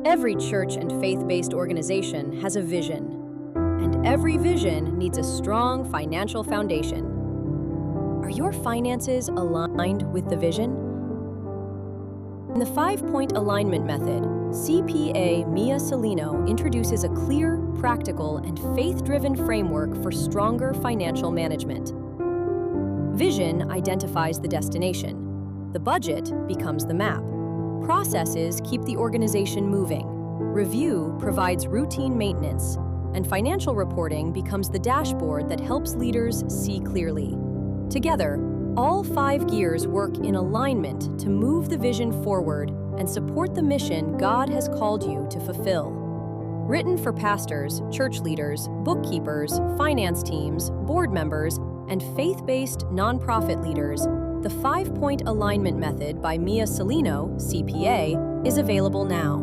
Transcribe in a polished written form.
Every church and faith-based organization has a vision, and every vision needs a strong financial foundation. Are your finances aligned with the vision? In the 5-point alignment method, CPA Mia Salino introduces a clear, practical, and faith-driven framework for stronger financial management. Vision identifies the destination. The budget becomes the map. Processes keep the organization moving. Review provides routine maintenance. And financial reporting becomes the dashboard that helps leaders see clearly. Together, all 5 gears work in alignment to move the vision forward and support the mission God has called you to fulfill. Written for pastors, church leaders, bookkeepers, finance teams, board members, and faith-based nonprofit leaders, the 5-point alignment method by Mia Salino, CPA, is available now.